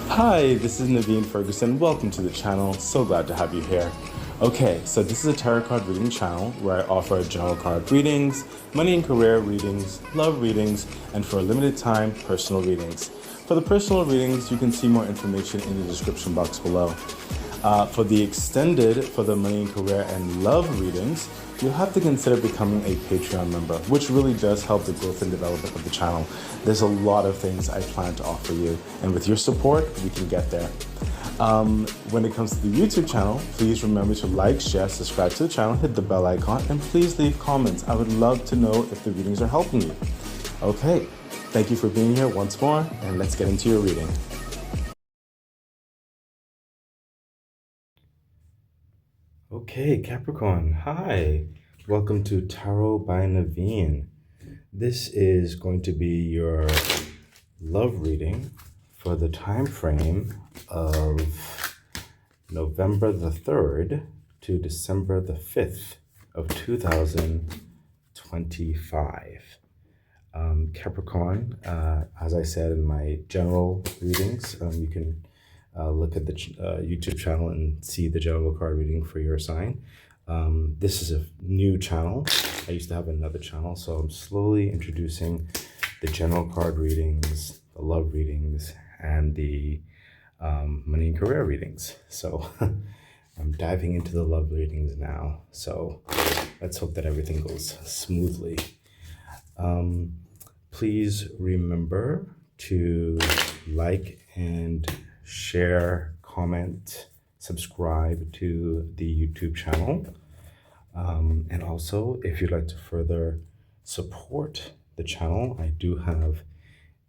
Hi, this is Naveen Ferguson. Welcome to the channel. So glad to have you here. Okay, so this is a tarot card reading channel where I offer general card readings, money and career readings, love readings, and for a limited time, personal readings. For the personal readings, you can see more information in the description box below. For the money and career and love readings, you'll have to consider becoming a Patreon member, which really does help the growth and development of the channel. There's a lot of things I plan to offer you, and with your support, we can get there. When it comes to the YouTube channel, please remember to like, share, subscribe to the channel, hit the bell icon, and please leave comments. I would love to know if the readings are helping you. Okay, thank you for being here once more, and let's get into your reading. Okay, Capricorn, hi. Welcome to Tarot by Naveen. This is going to be your love reading for the time frame of November the 3rd to December the 5th of 2025. Capricorn, as I said in my general readings, you can look at the YouTube channel and see the general card reading for your sign. This is a new channel. I used to have another channel, so I'm slowly introducing the general card readings, the love readings, and the money and career readings. So I'm diving into the love readings now. So let's hope that everything goes smoothly. Please remember to like and share, comment, subscribe to the YouTube channel. And also, if you'd like to further support the channel, I do have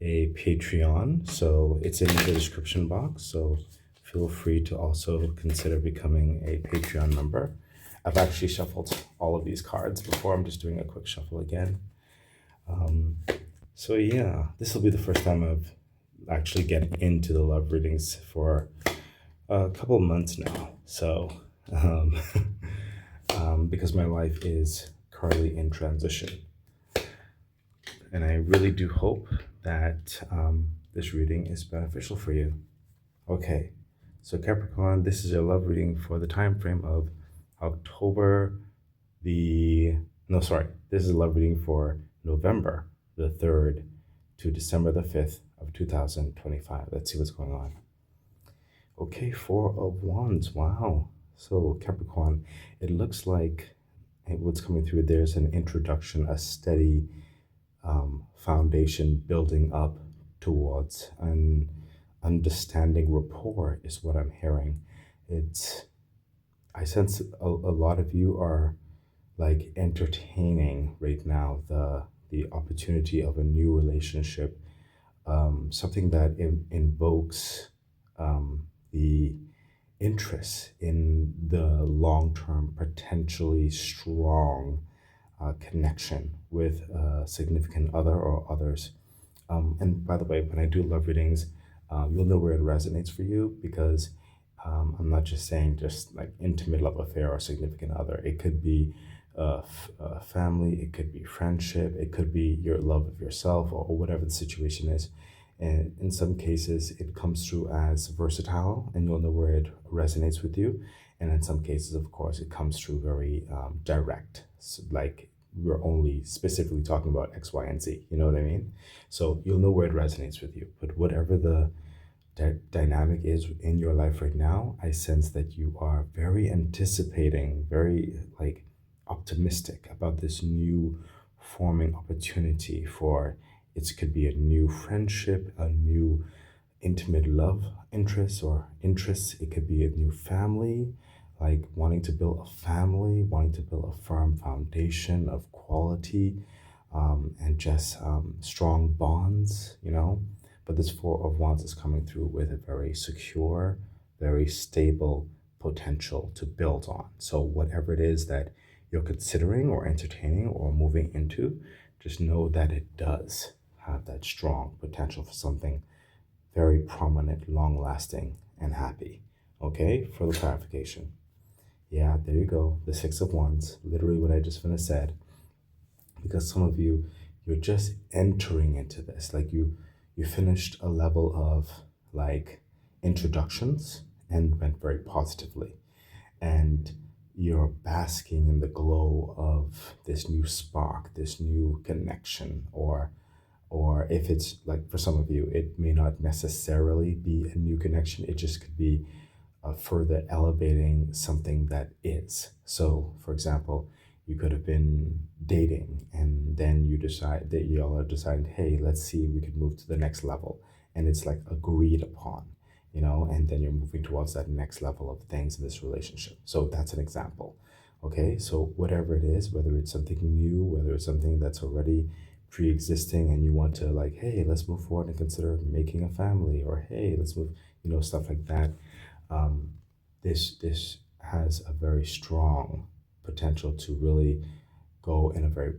a Patreon, so it's in the description box. So feel free to also consider becoming a Patreon member. I've actually shuffled all of these cards before. I'm just doing a quick shuffle again. So yeah, this will be the first time I've actually getting into the love readings for a couple months now. So because my life is currently in transition, and I really do hope that this reading is beneficial for you. Okay, so Capricorn, this is your love reading for the time frame of this is a love reading for November the 3rd to December the 5th of 2025. Let's see what's going on. Okay, Four of Wands. Wow. So Capricorn, it looks like what's coming through, there's an introduction, a steady foundation building up towards an understanding rapport is what I'm hearing. I sense a lot of you are like entertaining right now the opportunity of a new relationship, something that invokes the interest in the long-term, potentially strong connection with a significant other or others. And by the way, when I do love readings, you'll know where it resonates for you, because I'm not just saying just like intimate love affair or significant other. It could be family, it could be friendship, it could be your love of yourself, or whatever the situation is. And in some cases, it comes through as versatile, and you'll know where it resonates with you. And in some cases, of course, it comes through very direct, so like we're only specifically talking about X, Y, and Z. You know what I mean? So you'll know where it resonates with you. But whatever the dynamic is in your life right now, I sense that you are very anticipating, very like optimistic about this new forming opportunity for it could be a new friendship, a new intimate love interest or interests. It could be a new family, like wanting to build a family, wanting to build a firm foundation of quality, and just strong bonds, you know. But this Four of Wands is coming through with a very secure, very stable potential to build on. So whatever it is that you're considering or entertaining or moving into, just know that it does have that strong potential for something very prominent, long lasting, and happy. Okay, for the clarification. Yeah, there you go. The Six of Wands, literally what I just finished said. Because some of you, you're just entering into this. Like you finished a level of like introductions and went very positively. And you're basking in the glow of this new spark, this new connection, or if it's like for some of you, it may not necessarily be a new connection. It just could be further elevating something that is. So, for example, you could have been dating and then you decide that y'all are deciding, hey, let's see if we could move to the next level. And it's like agreed upon, and then you're moving towards that next level of things in this relationship. So that's an example. Okay, so whatever it is, whether it's something new, whether it's something that's already pre-existing and you want to like, hey, let's move forward and consider making a family, or hey, let's move, stuff like that. um, this has a very strong potential to really go in a very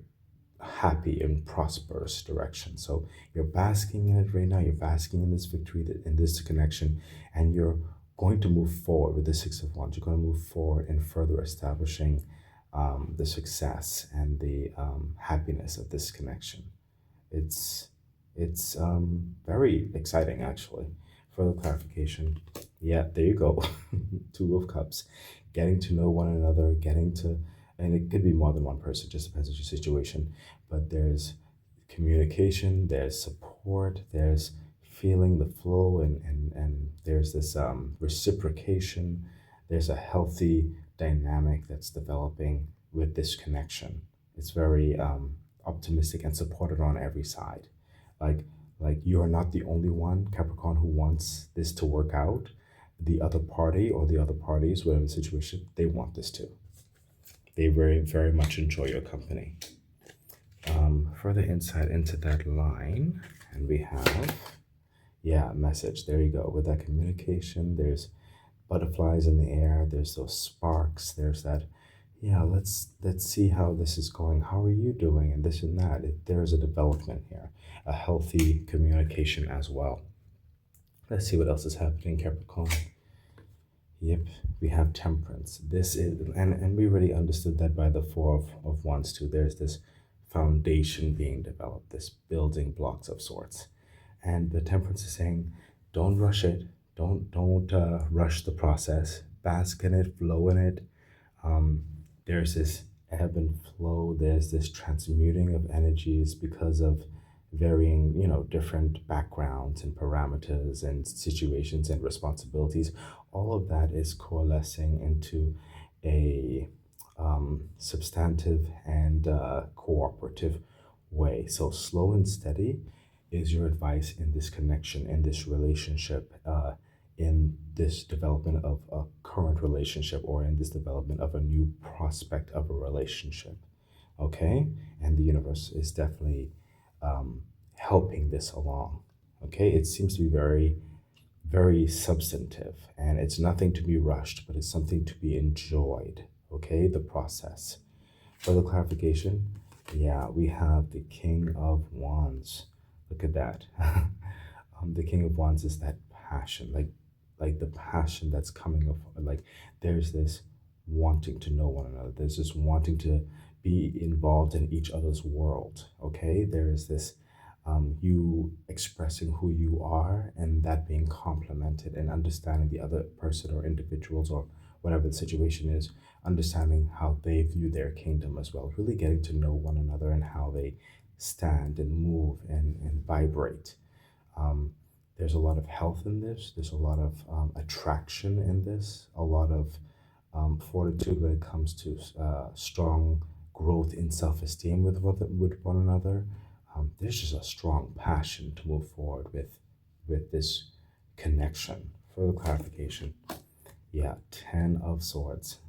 happy and prosperous direction. So you're basking in it right now. You're basking in this victory, in this connection, and you're going to move forward with the Six of Wands. You're going to move forward in further establishing the success and the happiness of this connection. It's very exciting actually. Further clarification. Yeah, there you go. Two of Cups. Getting to know one another, and it could be more than one person, just depends on your situation. But there's communication, there's support, there's feeling the flow, and there's this reciprocation. There's a healthy dynamic that's developing with this connection. It's very optimistic and supported on every side. Like like you are not the only one, Capricorn, who wants this to work out. The other party or the other parties, whatever the situation, they want this too. They very, very much enjoy your company. Further insight into that line, and we have, yeah, message. There you go. With that communication, there's butterflies in the air. There's those sparks. There's that. Yeah, let's see how this is going. How are you doing? And this and that. There's a development here, a healthy communication as well. Let's see what else is happening, Capricorn. Yep, we have temperance. This is, and we already understood that by the Four of Wands too. There's this foundation being developed, this building blocks of sorts. And the temperance is saying, don't rush it. Don't rush the process. Bask in it, flow in it. Um, there's this ebb and flow. There's this transmuting of energies because of varying, different backgrounds and parameters and situations and responsibilities. All of that is coalescing into a substantive and cooperative way. So slow and steady is your advice in this connection, in this relationship, in this development of a current relationship, or in this development of a new prospect of a relationship. Okay? And the universe is definitely helping this along. Okay? It seems to be very, very substantive, and it's nothing to be rushed, but it's something to be enjoyed. Okay? The process. Further clarification, yeah, we have the King of Wands. Look at that. The King of Wands is that passion, like the passion that's coming of, like, there's this wanting to know one another. There's this wanting to be involved in each other's world. Okay, there is this you expressing who you are, and that being complemented, and understanding the other person or individuals or whatever the situation is, understanding how they view their kingdom as well, really getting to know one another and how they stand and move and vibrate. Um, there's a lot of health in this, there's a lot of attraction in this, a lot of fortitude when it comes to strong growth in self esteem with one another. There's just a strong passion to move forward with this connection. Further clarification. Yeah, 10 of Swords.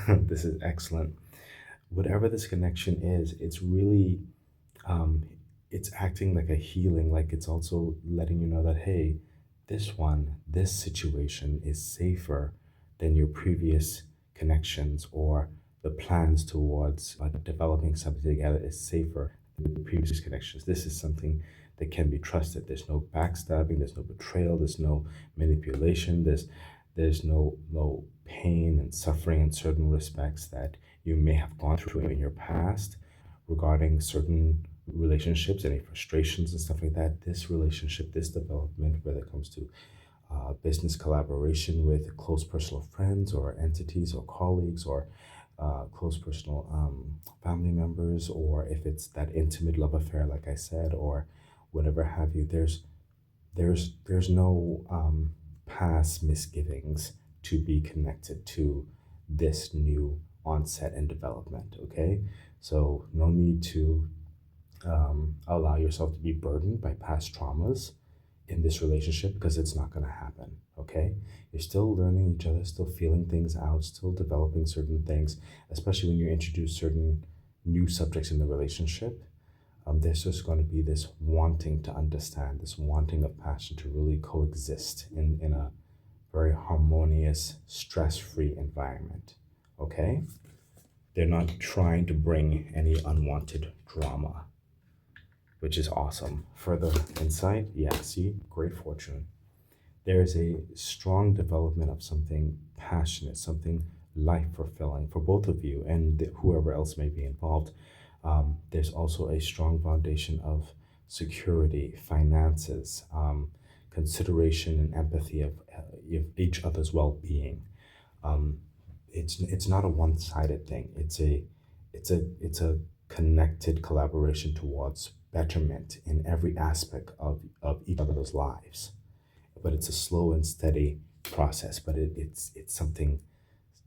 This is excellent. Whatever this connection is, it's really um, it's acting like a healing, like it's also letting you know that, hey, this situation is safer than your previous connections, or the plans towards developing something together is safer than the previous connections. This is something that can be trusted. There's no backstabbing, there's no betrayal, there's no manipulation, there's no pain and suffering in certain respects that you may have gone through in your past regarding certain relationships, any frustrations and stuff like that. This relationship, this development, whether it comes to business collaboration with close personal friends or entities or colleagues or close personal family members, or if it's that intimate love affair, like I said, or whatever have you, there's no past misgivings to be connected to this new onset and development. Okay, so no need to allow yourself to be burdened by past traumas in this relationship, because it's not going to happen. Okay, you're still learning each other, still feeling things out, still developing certain things, especially when you introduce certain new subjects in the relationship. There's just going to be this wanting to understand, this wanting of passion to really coexist in a very harmonious, stress free environment. Okay? They're not trying to bring any unwanted drama, which is awesome. Further insight, yeah, see, great fortune. There is a strong development of something passionate, something life fulfilling for both of you and whoever else may be involved. There's also a strong foundation of security, finances, consideration, and empathy of each other's well being. Um, it's not a one sided thing. It's a connected collaboration towards betterment in every aspect of each other's lives, but it's a slow and steady process. But it's something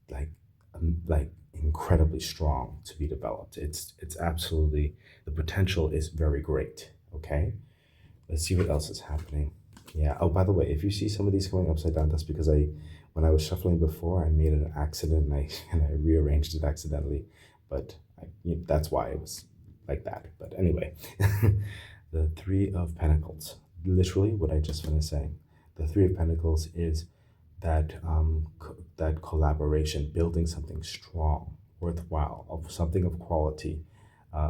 like incredibly strong to be developed. It's absolutely, the potential is very great. Okay, let's see what else is happening. Yeah. Oh, by the way, if you see some of these going upside down, that's because when I was shuffling before, I made an accident and I and I rearranged it accidentally. But that's why it was like that. But anyway, the Three of Pentacles. Literally, what I just finished saying. The Three of Pentacles is that collaboration, building something strong, worthwhile, of something of quality,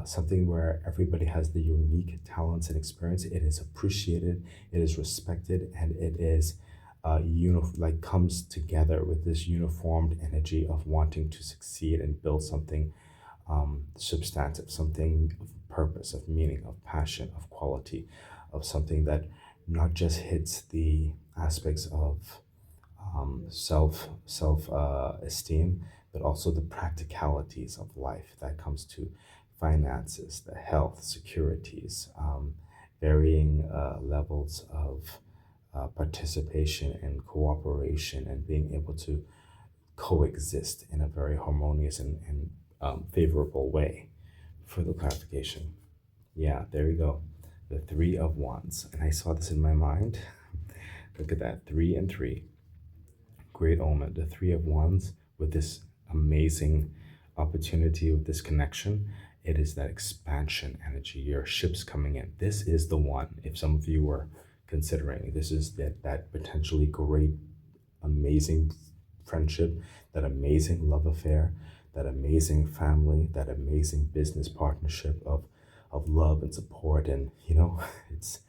something where everybody has the unique talents and experience. It is appreciated, it is respected, and it is like comes together with this uniformed energy of wanting to succeed and build something substantive, something of purpose, of meaning, of passion, of quality, of something that not just hits the aspects of self esteem, but also the practicalities of life that comes to finances, the health, securities, varying levels of participation and cooperation, and being able to coexist in a very harmonious and favorable way. Further clarification. Yeah, there we go. The Three of Wands. And I saw this in my mind. Look at that. Three and three. Great omen. The Three of Wands with this amazing opportunity, with this connection. It is that expansion energy. Your ship's coming in. This is the one. If some of you were considering, this is that potentially great, amazing friendship, that amazing love affair, that amazing family, that amazing business partnership of love and support. And it's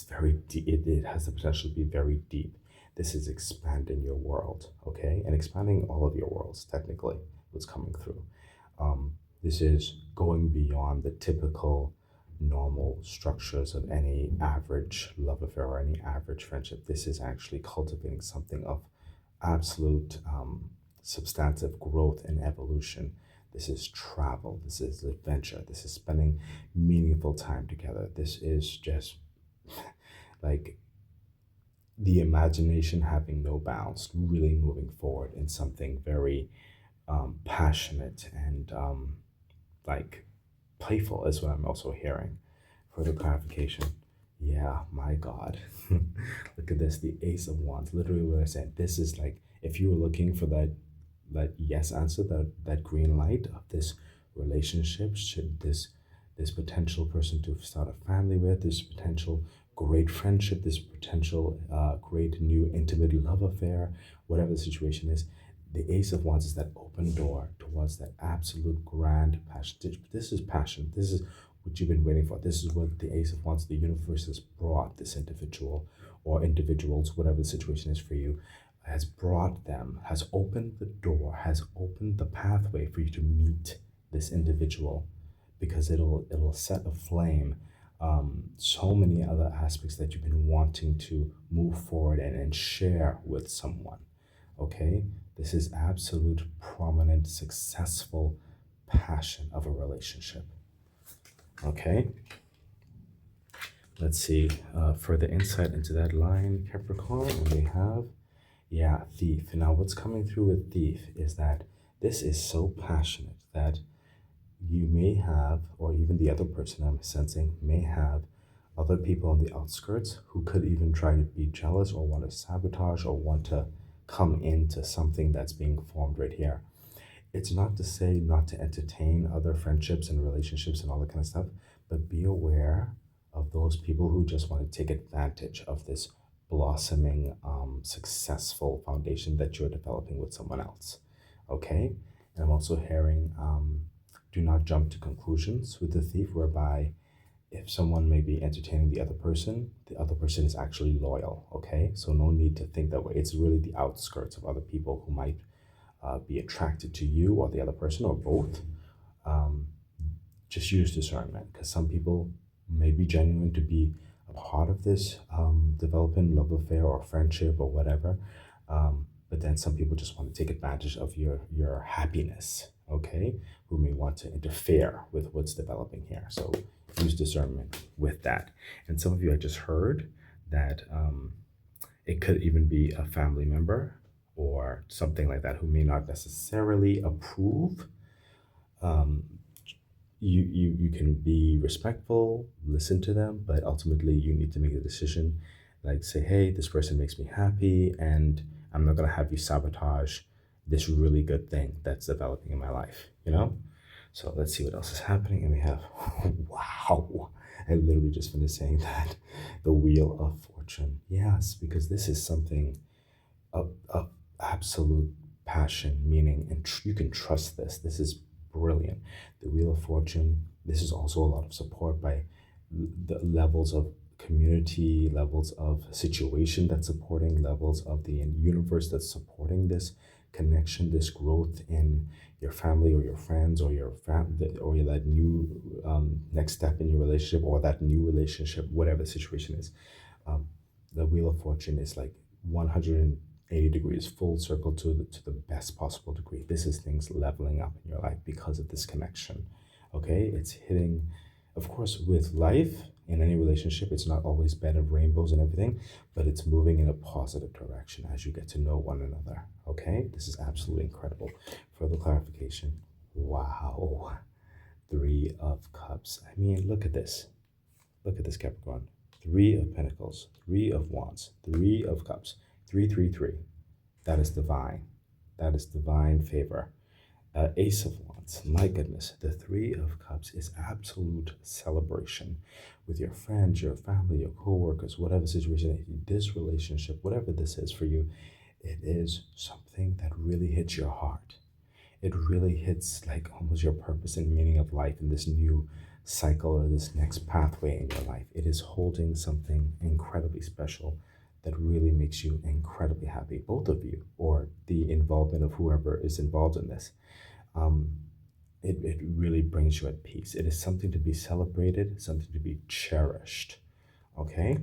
very deep. It has the potential to be very deep. This is expanding your world, okay, and expanding all of your worlds. Technically, what's coming through. This is going beyond the typical normal structures of any average love affair or any average friendship. This is actually cultivating something of absolute substantive growth and evolution. This is travel. This is adventure. This is spending meaningful time together. This is just like the imagination having no bounds, really moving forward in something very passionate and like playful, is what I'm also hearing. Further clarification. Yeah, my God. Look at this, the Ace of Wands. Literally what I said. This is like, if you were looking for that yes answer, that green light of this relationship, should this potential person to start a family with, this potential great friendship, this potential great new intimate love affair, whatever the situation is, the Ace of Wands is that open door towards that absolute grand passion. This is passion. This is what you've been waiting for. This is what the Ace of Wands, the universe has brought this individual or individuals, whatever the situation is for you, has brought them, has opened the door, has opened the pathway for you to meet this individual, because it'll set a flame so many other aspects that you've been wanting to move forward and share with someone. Okay? This is absolute, prominent, successful passion of a relationship. Okay? Let's see further insight into that line, Capricorn. And we have, yeah, thief. Now, what's coming through with thief is that this is so passionate that you may have, or even the other person I'm sensing may have, other people on the outskirts who could even try to be jealous or want to sabotage or want to come into something that's being formed right here. It's not to say not to entertain other friendships and relationships and all that kind of stuff, but be aware of those people who just want to take advantage of this blossoming, successful foundation that you're developing with someone else. Okay? And I'm also hearing do not jump to conclusions with the thief, whereby if someone may be entertaining the other person is actually loyal. Okay? So no need to think that way. It's really the outskirts of other people who might be attracted to you or the other person or both. Um, just use discernment, because some people may be genuine to be a part of this developing love affair or friendship or whatever. But then some people just want to take advantage of your happiness, okay? Who may want to interfere with what's developing here. So use discernment with that. And some of you, I just heard that it could even be a family member or something like that who may not necessarily approve. Um, you can be respectful, listen to them, but ultimately you need to make a decision. Like, say, hey, this person makes me happy, and I'm not gonna have you sabotage this really good thing that's developing in my life, you know? So let's see what else is happening. And we have, wow, I literally just finished saying that. The Wheel of Fortune. Yes, because this is something of absolute passion, meaning, and you can trust this. This is brilliant. The Wheel of Fortune. This is also a lot of support by the levels of community, levels of situation that's supporting, levels of the universe that's supporting this connection, this growth in your family or your friends or your family or that new next step in your relationship or that new relationship, whatever the situation is. Um, the Wheel of Fortune is like 180 degrees, full circle to the best possible degree. This is things leveling up in your life because of this connection. Okay, it's hitting, of course, with life in any relationship, it's not always bed of rainbows and everything, but it's moving in a positive direction as you get to know one another. Okay, this is absolutely incredible. Further clarification. Wow, Three of Cups. I mean, look at this. Look at this, Capricorn. Three of Pentacles, Three of Wands, Three of Cups, 333. That is divine. That is divine favor. Ace of Wands. My goodness, the Three of Cups is absolute celebration with your friends, your family, your co-workers, whatever situation, this relationship, whatever this is for you, it is something that really hits your heart. It really hits like almost your purpose and meaning of life in this new cycle or this next pathway in your life. It is holding something incredibly special that really makes you incredibly happy, both of you, or the involvement of whoever is involved in this. Um, it really brings you at peace. It is something to be celebrated, something to be cherished. Okay?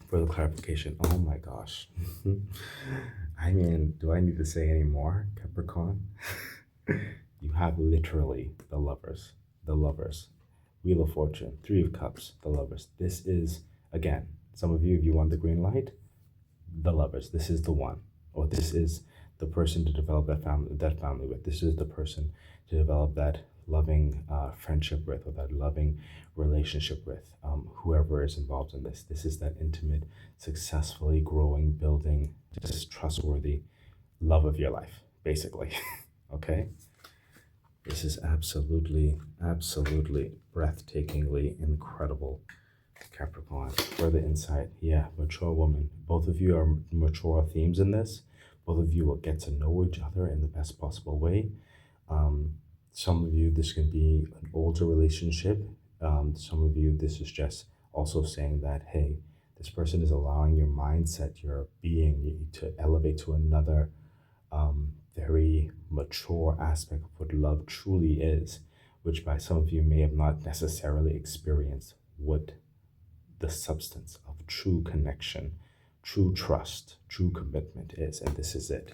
Further clarification. Oh my gosh. I mean, do I need to say any more, Capricorn? You have literally the lovers, the lovers. Wheel of Fortune, Three of Cups, the lovers. This is, again, some of you, if you want the green light, the lovers. This is the one, or this is the person to develop that family with. This is the person to develop that loving friendship with, or that loving relationship with. Whoever is involved in this. This is that intimate, successfully growing, building, just trustworthy love of your life, basically. Okay. This is absolutely, absolutely breathtakingly incredible, Capricorn. Further insight. Yeah, mature woman. Both of you are mature themes in this. Both of you will get to know each other in the best possible way. Um, some of you, this can be an older relationship. Some of you, this is just also saying that, hey, this person is allowing your mindset, your being to elevate to another very mature aspect of what love truly is, which by some of you may have not necessarily experienced. what the substance of true connection, true trust, true commitment is. And this is it.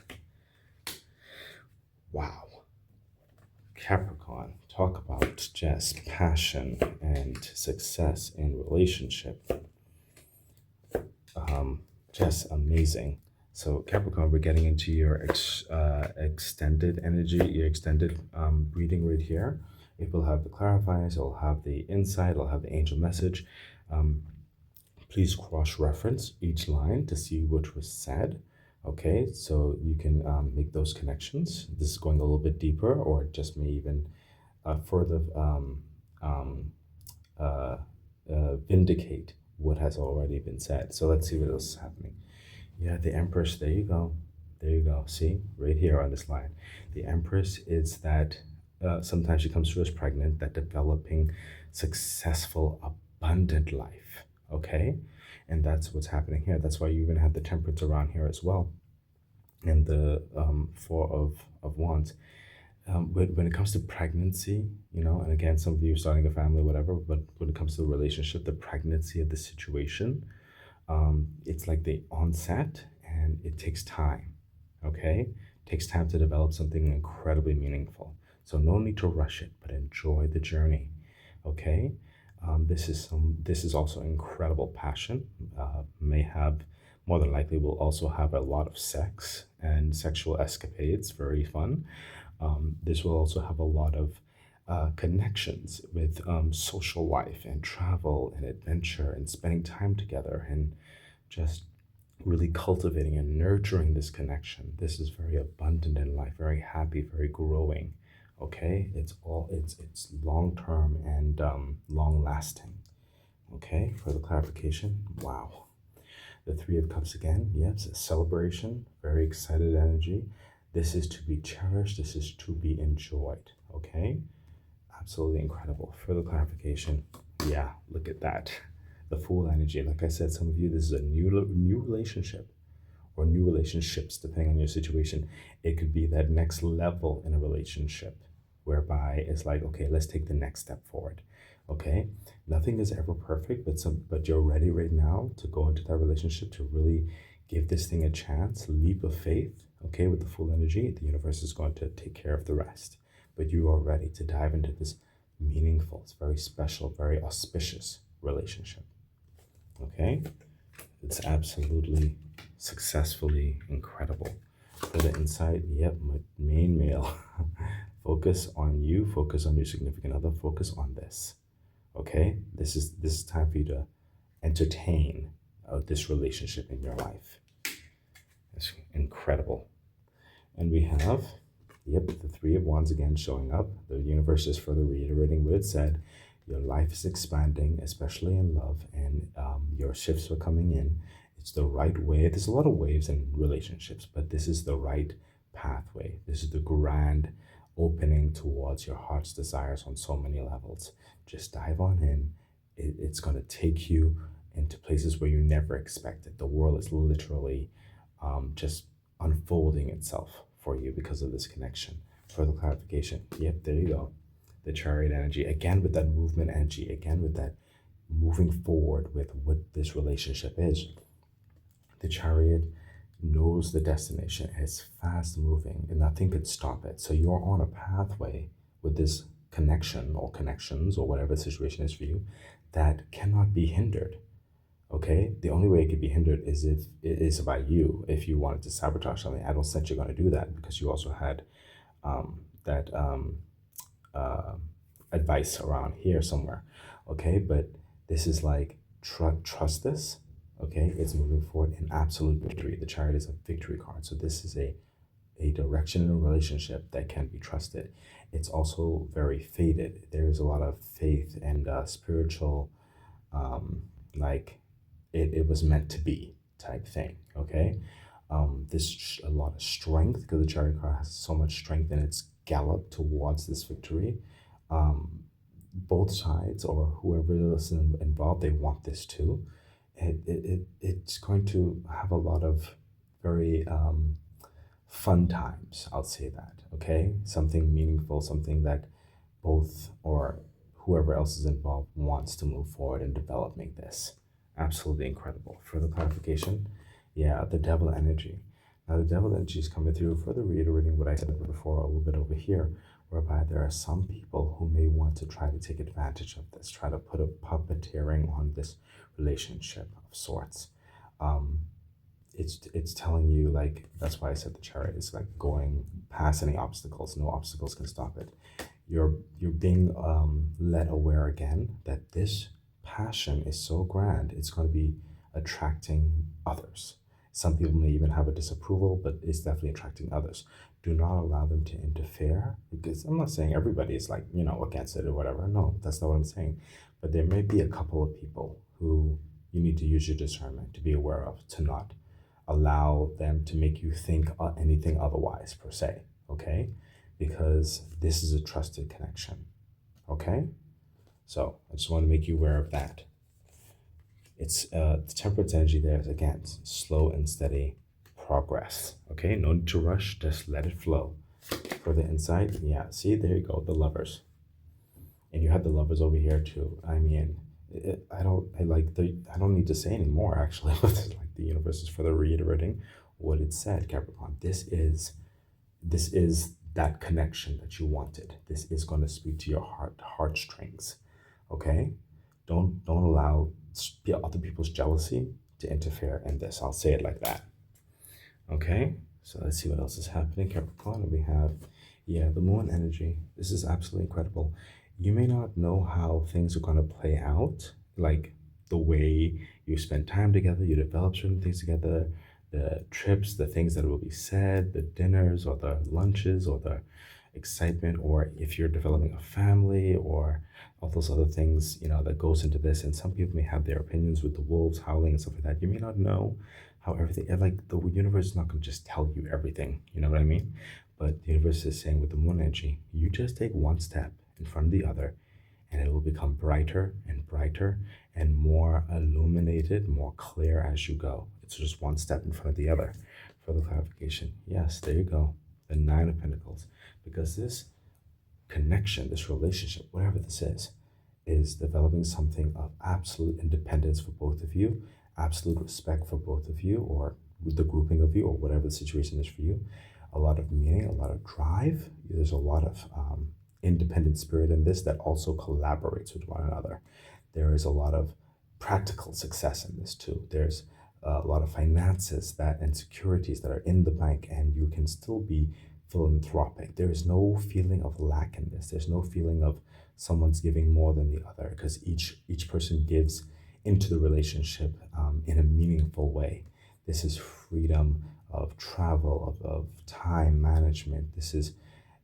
Wow. Capricorn, talk about just passion and success in relationship. Just amazing. So Capricorn, we're getting into your extended energy, your extended reading right here. It will have the clarifiers, it will have the insight, it will have the angel message. Um, Please cross-reference each line to see what was said. Okay, so you can make those connections. This is going a little bit deeper, or it just may even further um, uh, vindicate what has already been said. So let's see what else is happening. Yeah, the Empress, there you go. There you go. See, right here on this line. The Empress is that sometimes she comes through as pregnant, that developing, successful, abundant life. Okay? And that's what's happening here. That's why you even have the Temperance around here as well. And the Four of Wands. When it comes to pregnancy, and again, some of you are starting a family, whatever, but when it comes to the relationship, the pregnancy of the situation, it's like the onset and it takes time. Okay, it takes time to develop something incredibly meaningful. So no need to rush it, but enjoy the journey. Okay, this is also incredible passion. May have, more than likely will also have a lot of sex and sexual escapades. Very fun. This will also have a lot of connections with social life and travel and adventure and spending time together and just really cultivating and nurturing this connection. This is very abundant in life, very happy, very growing. Okay, it's long term and long lasting. Okay, for the clarification, wow. The Three of Cups again, yes, a celebration, very excited energy. This is to be cherished, this is to be enjoyed. Okay, absolutely incredible. Further clarification, yeah, look at that. The Fool energy. Like I said, some of you, this is a new relationship or new relationships, depending on your situation. It could be that next level in a relationship whereby it's like, okay, let's take the next step forward. Okay, nothing is ever perfect, but you're ready right now to go into that relationship to really give this thing a chance, leap of faith. Okay, with the Full energy, the universe is going to take care of the rest. But you are ready to dive into this meaningful, it's very special, very auspicious relationship. Okay, it's absolutely successfully incredible. For the insight, yep, my main male. Focus on you, focus on your significant other, focus on this. Okay, this is time for you to entertain this relationship in your life. It's incredible. And we have, yep, the Three of Wands again showing up. The universe is further reiterating what it said. Your life is expanding, especially in love, and your shifts are coming in. It's the right way. There's a lot of waves in relationships, but this is the right pathway. This is the grand opening towards your heart's desires on so many levels. Just dive on in. It's going to take you into places where you never expected. The world is literally just unfolding itself for you because of this connection. Further clarification. Yep, there you go. The Chariot energy, again with that movement energy, again with that moving forward with what this relationship is. The Chariot knows the destination. It's fast moving and nothing could stop it. So you're on a pathway with this connection or connections or whatever the situation is for you that cannot be hindered. Okay, the only way it could be hindered is if it is by you. If you wanted to sabotage something, I don't think you're going to do that because you also had that uh, advice around here somewhere. Okay, but this is like trust this. Okay, it's moving forward in absolute victory. The Chariot is a victory card, so this is a direction in a relationship that can be trusted. It's also very fated. There is a lot of faith and spiritual, like it was meant to be type thing. Okay, this a lot of strength because the Chariot card has so much strength in its gallop towards this victory. Um, both sides or whoever is involved, they want this too. It's going to have a lot of very fun times. I'll say that. Okay, something meaningful, something that both or whoever else is involved wants to move forward in developing this. Absolutely incredible. Further clarification, yeah, the devil energy. Now, the devil energy is coming through, further reiterating what I said before a little bit over here, whereby there are some people who may want to try to take advantage of this, try to put a puppeteering on this relationship of sorts. Um, it's telling you, like, that's why I said the chariot is like going past any obstacles. No obstacles can stop it. You're being led aware again that this passion is so grand, it's going to be attracting others. Some people may even have a disapproval, but it's definitely attracting others. Do not allow them to interfere, because I'm not saying everybody is like, against it or whatever. No, that's not what I'm saying. But there may be a couple of people who you need to use your discernment to be aware of, to not allow them to make you think anything otherwise, per se. Okay? Because this is a trusted connection. Okay? So I just want to make you aware of that. It's the temperance energy there is, again, slow and steady progress. Okay? No need to rush, just let it flow. For the insight, yeah, see, there you go, the lovers. And you had the lovers over here too. I mean, I don't need to say anymore, actually. Like, the universe is further reiterating what it said, Capricorn. This is that connection that you wanted. This is going to speak to your heartstrings. Okay? Don't allow other people's jealousy to interfere in this. I'll say it like that. Okay? So let's see what else is happening, Capricorn. We have, yeah, the moon energy. This is absolutely incredible. You may not know how things are going to play out, like the way you spend time together, you develop certain things together, the trips, the things that will be said, the dinners or the lunches or the excitement, or if you're developing a family or all those other things, that goes into this. And some people may have their opinions with the wolves howling and stuff like that. You may not know how everything, like, the universe is not going to just tell you everything, you know what I mean? But the universe is saying with the moon energy, you just take one step in front of the other, and it will become brighter and brighter and more illuminated, more clear as you go. It's just one step in front of the other. For the clarification, yes, there you go, the Nine of Pentacles. Because this connection, this relationship, whatever this is developing something of absolute independence for both of you, absolute respect for both of you, or with the grouping of you, or whatever the situation is for you. A lot of meaning, a lot of drive. There's a lot of independent spirit in this that also collaborates with one another. There is a lot of practical success in this too. There's a lot of finances and securities that are in the bank, and you can still be philanthropic. There is no feeling of lack in this. There's no feeling of someone's giving more than the other, because each person gives into the relationship in a meaningful way. This is freedom of travel, of time management. This is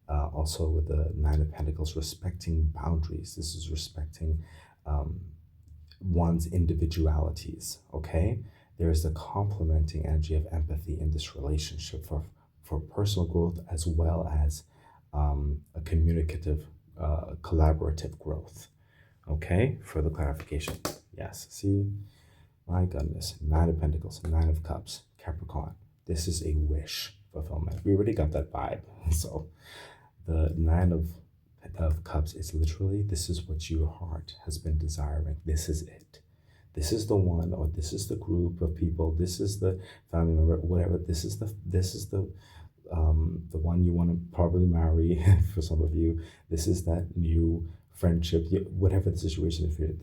also with the Nine of Pentacles, respecting boundaries. This is respecting one's individualities. Okay, there is the complementing energy of empathy in this relationship for personal growth, as well as a communicative, collaborative growth. Okay, further clarification. Yes, see, my goodness, Nine of Pentacles, Nine of Cups, Capricorn. This is a wish fulfillment. We already got that vibe. So the Nine of Cups is literally, this is what your heart has been desiring. This is it. This is the one, or this is the group of people. This is the family member, whatever. This is the one you want to probably marry for some of you. This is that new friendship, whatever the situation is for you.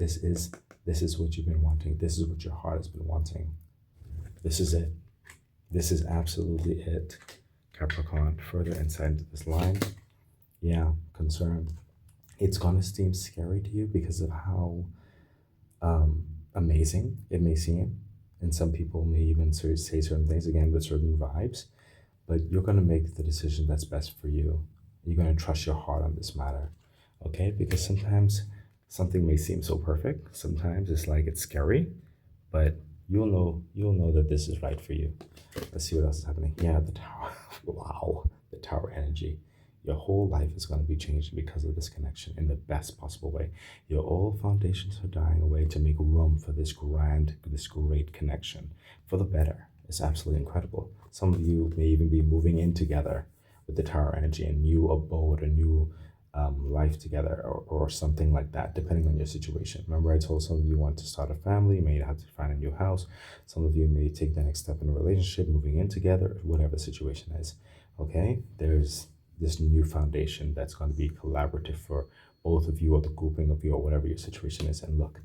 This is what you've been wanting. This is what your heart has been wanting. This is it. This is absolutely it, Capricorn. Further insight into this line. Yeah, concern. It's going to seem scary to you because of how amazing it may seem. And some people may even say certain things, again, with certain vibes. But you're going to make the decision that's best for you. You're going to trust your heart on this matter. Okay? Because sometimes something may seem so perfect. Sometimes it's like it's scary. But you'll know that this is right for you. Let's see what else is happening. Yeah, the Tower. Wow. The Tower energy. Your whole life is going to be changed because of this connection in the best possible way. Your old foundations are dying away to make room for this great connection for the better. It's absolutely incredible. Some of you may even be moving in together with the Tower energy, a new abode, a new life together, or something like that, depending on your situation. Remember, I told some of you want to start a family, you may have to find a new house. Some of you may take the next step in a relationship, moving in together, whatever the situation is. Okay, there's this new foundation that's going to be collaborative for both of you, or the grouping of you, or whatever your situation is. And look,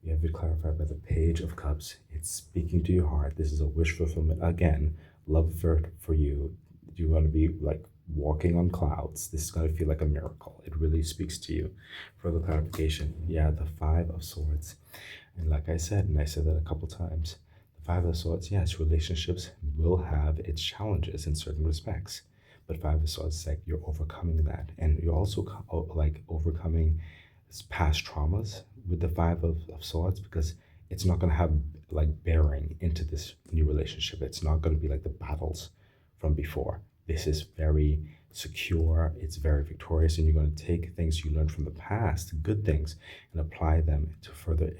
you have it clarified by the Page of Cups. It's speaking to your heart. This is a wish fulfillment. Again, love for you. You're going to be like walking on clouds. This is going to feel like a miracle. It really speaks to you. Further clarification. Yeah, the Five of Swords. And like I said, and I said that a couple times, the Five of Swords, yes, relationships will have its challenges in certain respects. But Five of Swords is like you're overcoming that. And you're also like overcoming past traumas with the Five of Swords, because it's not going to have like bearing into this new relationship. It's not going to be like the battles from before. This is very secure, it's very victorious, and you're going to take things you learned from the past, good things, and apply them to further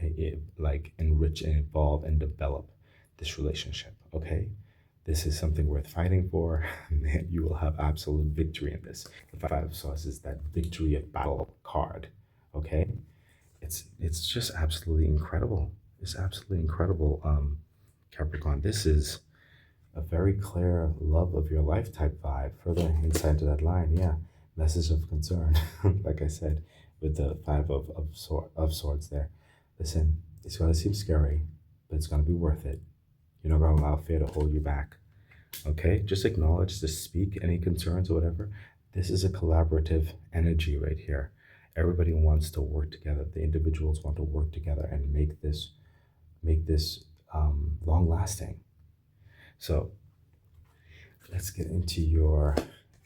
like enrich and evolve and develop this relationship. Okay, this is something worth fighting for. And you will have absolute victory in this. The Five of Swords is that victory of battle card. Okay, it's just absolutely incredible. It's absolutely incredible, Capricorn. This is a very clear love of your life type vibe. Further insight into that line, yeah, message of concern. Like I said, with the Five of Swords there. Listen, it's going to seem scary, but it's going to be worth it. You're not going to allow fear to hold you back. Okay, just acknowledge, just speak any concerns or whatever. This is a collaborative energy right here. Everybody wants to work together. The individuals want to work together and make this long lasting. So let's get into your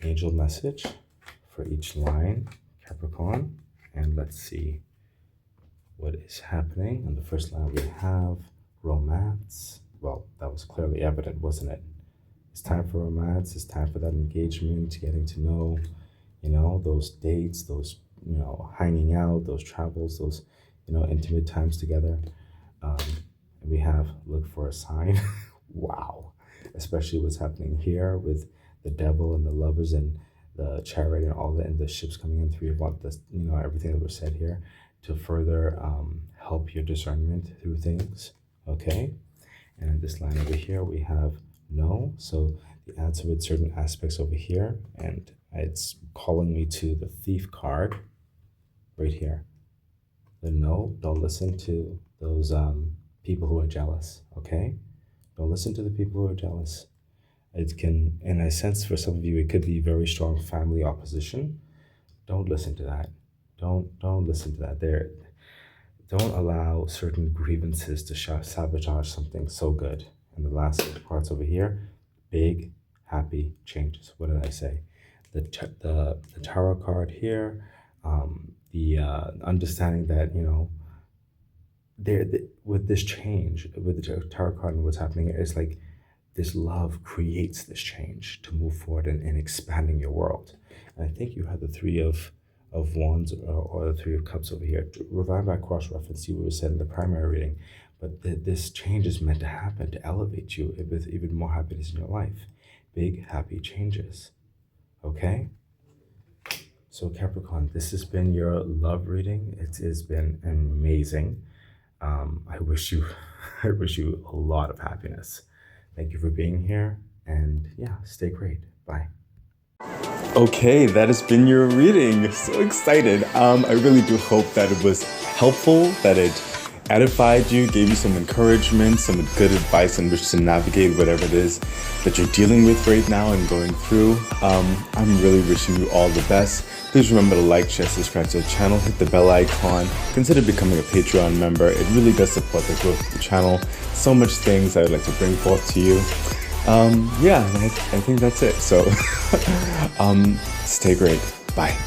angel message for each line, Capricorn, and let's see what is happening. On the first line, we have romance. Well, that was clearly evident, wasn't it? It's time for romance. It's time for that engagement, getting to know, those dates, those, hanging out, those travels, those, intimate times together. And we have look for a sign. Wow. Especially what's happening here with the devil and the lovers and the chariot and all that, and the ships coming in, Three of Wands, everything that was said here to further help your discernment through things. Okay. And in this line over here, we have no. So the answer with certain aspects over here, and it's calling me to the Thief card right here. The no, don't listen to those people who are jealous, okay? Don't listen to the people who are jealous. It can, and I sense for some of you, it could be very strong family opposition. Don't listen to that. Don't listen to that. Don't allow certain grievances to sabotage something so good. And the last parts over here, big, happy changes. What did I say? The tarot card here, the understanding that, with this change, with the tarot card and what's happening, it's like this love creates this change to move forward and expanding your world. And I think you had the Three of Wands or the Three of Cups over here. To revive by cross-reference, see what was said in the primary reading. But this change is meant to happen to elevate you with even more happiness in your life. Big, happy changes. Okay? So Capricorn, this has been your love reading. It has been amazing. I wish you a lot of happiness. Thank you for being here, and yeah, stay great. Bye. Okay, that has been your reading. So excited. I really do hope that it was helpful, that it edified you, gave you some encouragement, some good advice on which to navigate whatever it is that you're dealing with right now and going through. I'm really wishing you all the best. Please remember to like, share, subscribe to the channel, hit the bell icon, consider becoming a Patreon member. It really does support the growth of the channel. So much things I would like to bring forth to you. Yeah, I think that's it. So stay great. Bye.